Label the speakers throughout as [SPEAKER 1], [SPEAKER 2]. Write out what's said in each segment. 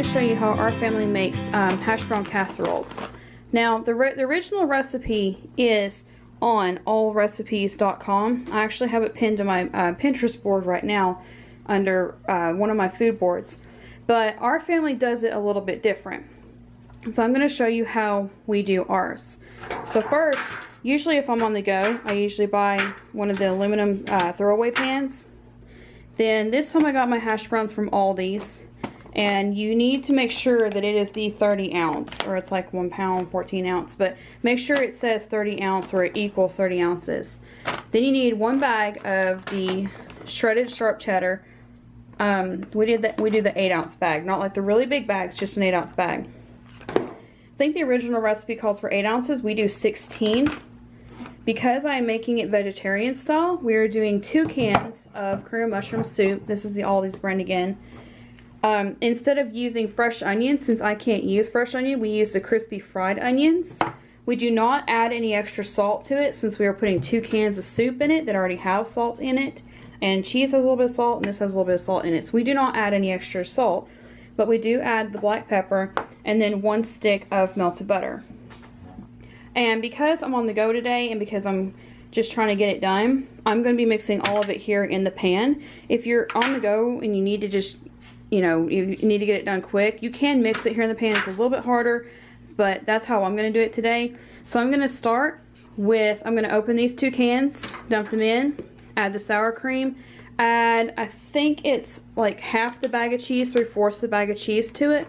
[SPEAKER 1] going to show you how our family makes hash brown casseroles. Now, the original recipe is on allrecipes.com. I actually have it pinned to my Pinterest board right now under one of my food boards. But our family does it a little bit different. So I'm going to show you how we do ours. So first, usually if I'm on the go, I usually buy one of the aluminum throwaway pans. Then this time I got my hash browns from Aldi's. And you need to make sure that it is the 30 ounce, or it's like 1 pound, 14 ounce. But make sure it says 30 ounce or it equals 30 ounces. Then you need 1 bag of the shredded sharp cheddar. We do the 8 ounce bag, not like the really big bags, just an 8 ounce bag. I think the original recipe calls for 8 ounces. We do 16. Because I am making it vegetarian style, we are doing 2 cans of cream of mushroom soup. This is the Aldi's brand again. Instead of using fresh onions, since I can't use fresh onion, we use the crispy fried onions. We do not add any extra salt to it since we are putting 2 cans of soup in it that already have salt in it. And cheese has a little bit of salt and this has a little bit of salt in it. So we do not add any extra salt. But we do add the black pepper and then 1 stick of melted butter. And because I'm on the go today and because I'm just trying to get it done, I'm going to be mixing all of it here in the pan. If you're on the go and you need to just, you need to get it done quick, you can mix it here in the pan. It's a little bit harder, but that's how I'm going to do it today. So I'm going to start with, I'm going to open these 2 cans, dump them in, add the sour cream, add, I think it's like half the bag of cheese, 3/4 the bag of cheese to it.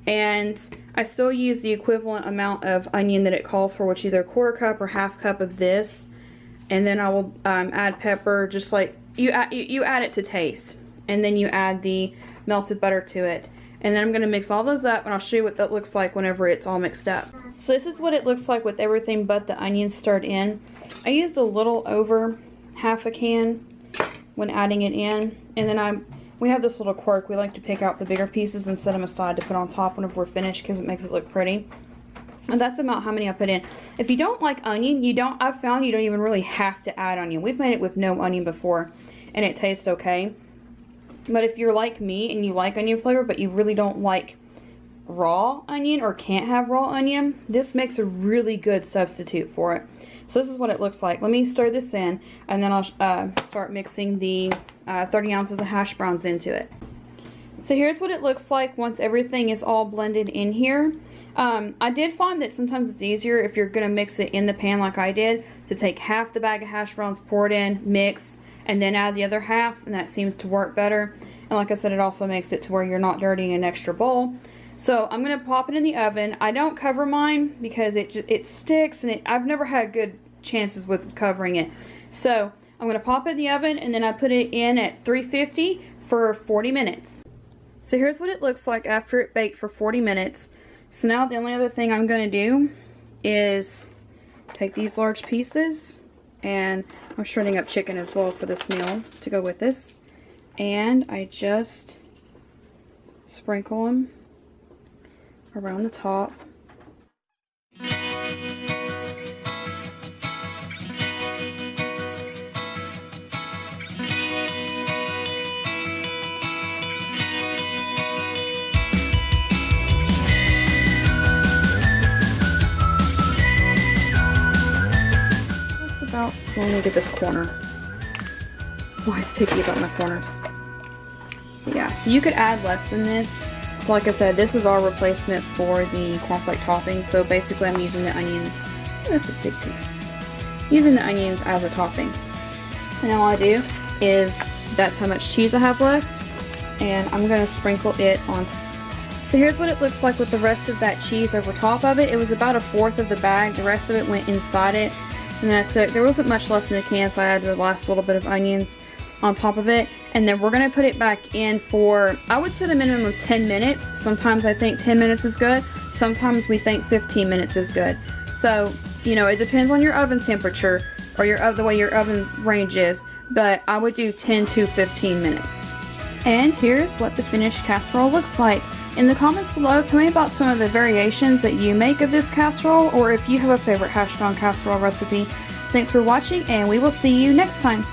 [SPEAKER 1] And I still use the equivalent amount of onion that it calls for, which is either 1/4 cup or 1/2 cup of this. And then I will add pepper, just like, you add it to taste. And then you add the melted butter to it. And then I'm going to mix all those up and I'll show you what that looks like whenever it's all mixed up. So this is what it looks like with everything but the onions stirred in. I used a little over half a can when adding it in. And then we have this little quirk. We like to pick out the bigger pieces and set them aside to put on top whenever we're finished because it makes it look pretty. And that's about how many I put in. If you don't like onion, I've found you don't even really have to add onion. We've made it with no onion before and it tastes okay. But if you're like me and you like onion flavor but you really don't like raw onion or can't have raw onion, this makes a really good substitute for it. So this is what it looks like. Let me stir this in and then I'll start mixing the 30 ounces of hash browns into it. So here's what it looks like once everything is all blended in here. I did find that sometimes it's easier if you're going to mix it in the pan like I did to take half the bag of hash browns, pour it in, mix, and then add the other half, and that seems to work better. And like I said, it also makes it to where you're not dirtying an extra bowl. So I'm going to pop it in the oven. I don't cover mine because it sticks, and I've never had good chances with covering it. So I'm going to pop it in the oven, and then I put it in at 350 for 40 minutes. So here's what it looks like after it baked for 40 minutes. So now the only other thing I'm going to do is take these large pieces, and I'm shredding up chicken as well for this meal to go with this. And I just sprinkle them around the top. Let me get this corner. I'm always picky about my corners. But yeah, so you could add less than this. Like I said, this is our replacement for the cornflake topping. So basically I'm using the onions. Oh, that's a big piece. Using the onions as a topping. And all I do is, that's how much cheese I have left. And I'm going to sprinkle it on top. So here's what it looks like with the rest of that cheese over top of it. It was about 1/4 of the bag. The rest of it went inside it. And then there wasn't much left in the can, so I added the last little bit of onions on top of it. And then we're going to put it back in for, I would set a minimum of 10 minutes. Sometimes I think 10 minutes is good. Sometimes we think 15 minutes is good. So, it depends on your oven temperature or the way your oven range is. But I would do 10 to 15 minutes. And here's what the finished casserole looks like. In the comments below, tell me about some of the variations that you make of this casserole, or if you have a favorite hash brown casserole recipe. Thanks for watching, and we will see you next time.